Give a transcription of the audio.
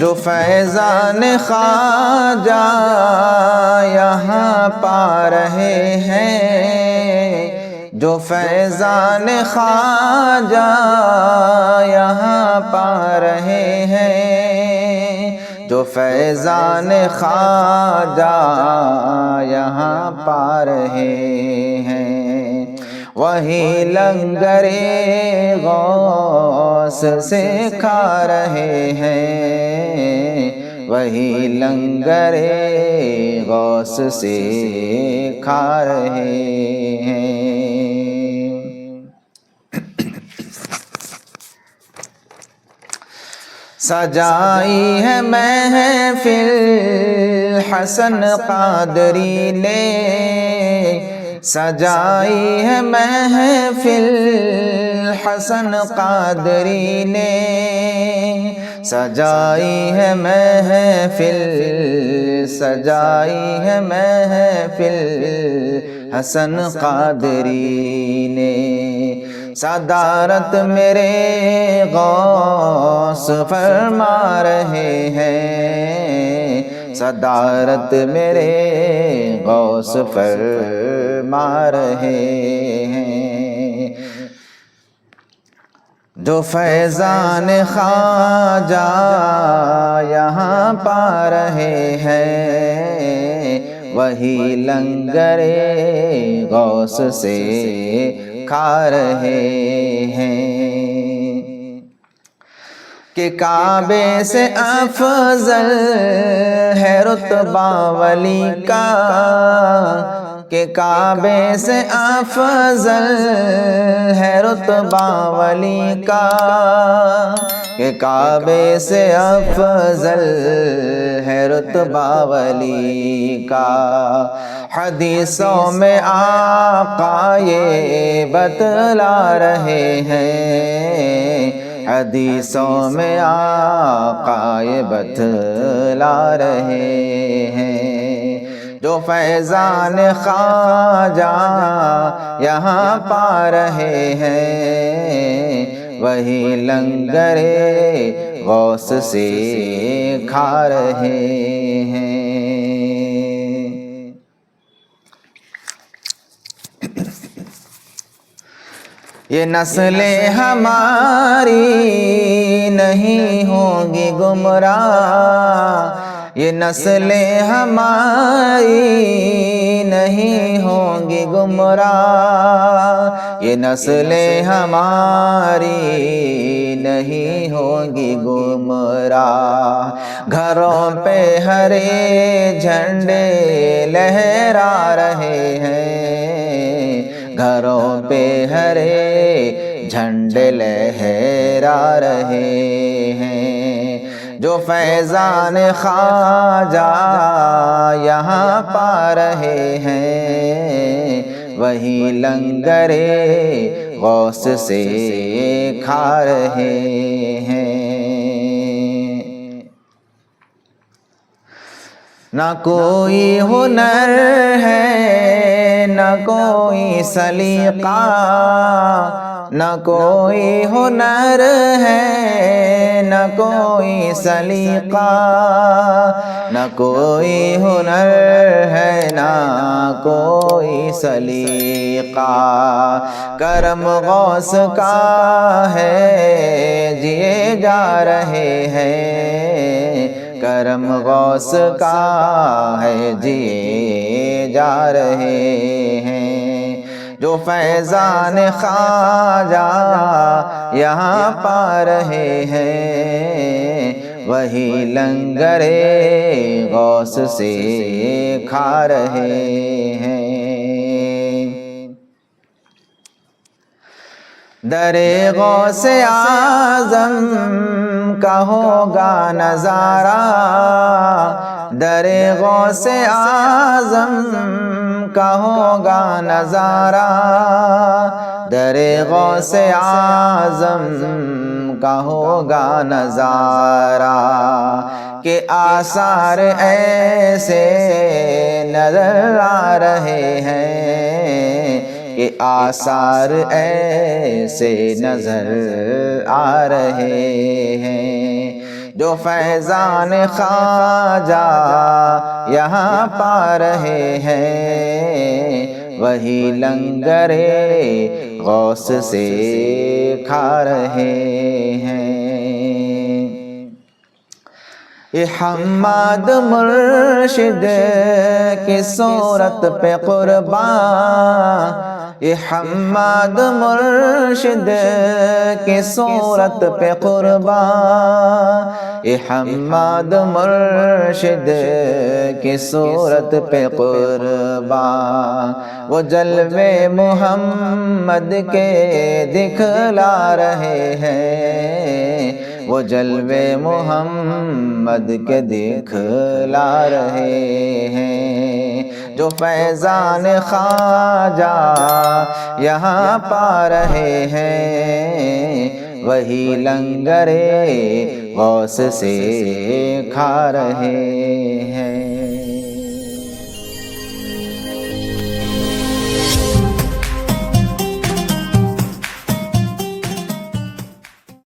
جو فیضان خواجہ یہاں پا رہے ہیں، جو فیضان خواجہ یہاں پا رہے ہیں، جو فیضان خواجہ یہاں پا رہے ہیں، وہی لنگر غوث سے کھا رہے ہیں، وہی لنگر غوث سے کھا رہے ہیں۔ سجائی ہے محفل حسن قادری نے، سجائی ہے محفل حسن قادری نے، سجائی ہے محفل، سجائی ہے محفل حسن قادری نے۔ صدارت میرے غوث فرما رہے ہیں، صدارت میرے غوث فرما رہے ہیں، جو فیضان خواجہ یہاں پا رہے ہیں، وہی لنگر غوث سے کھا رہے ہیں، کہ کعبے سے افضل ہے رتبہ ولی کا، کہ کعبے سے افضل ہے رتبہ ولی کا، کہ کعبے سے افضل ہے رتبہ ولی کا۔ حدیثوں میں آقا یہ بتلا رہے ہیں، حدیثوں میں آقا یہ بتلا رہے ہیں، جو فیضان خواجہ یہاں پا رہے ہیں، وہی لنگر غوث سے کھا رہے ہیں۔ یہ نسلیں ہماری نہیں ہوں گی گمراہ، یہ نسلیں ہماری نہیں ہوں گی گمراہ، یہ نسلیں ہماری نہیں ہوں گی گمراہ۔ گھروں پہ ہرے جھنڈے لہرا رہے ہیں، گھروں پہ ہرے جھنڈے لہرا رہے ہیں، جو فیضان خواجہ یہاں پا رہے ہیں، وہی لنگر غوث سے کھا رہے ہیں۔ نہ کوئی ہنر ہے نہ کوئی سلیقہ، نہ کوئی ہنر ہے نہ کوئی سلیقہ، نہ کوئی ہنر ہے نہ کوئی سلیقہ، کرم غوث کا ہے جیے جا رہے ہیں، کرم غوث کا ہے جیے جا رہے ہیں، جو فیضان خواجہ یہاں پا رہے ہیں، وہی لنگر غوث سے کھا رہے ہیں۔ در غوث اعظم کا ہوگا نظارہ، در غوث اعظم کا ہوگا نظارہ، در غوث اعظم کا ہوگا نظارہ، کہ آثار ایسے نظر آ رہے ہیں، کہ آثار ایسے نظر آ رہے ہیں، جو فیضان خواجہ یہاں پا رہے ہیں، وہی لنگر غوث سے کھا رہے ہیں۔ یہ حماد مرشد کی صورت پہ قربان، یہ حماد مرشد کی صورت پہ قربان، یہ حماد مرشد کی صورت پہ قربان، وہ جلوے محمد کے دکھلا رہے ہیں، وہ جلوے محمد کے دکھلا رہے ہیں۔ جو فیضان خواجہ یہاں پا رہے ہیں، وہی لنگر غوث سے کھا رہے ہیں۔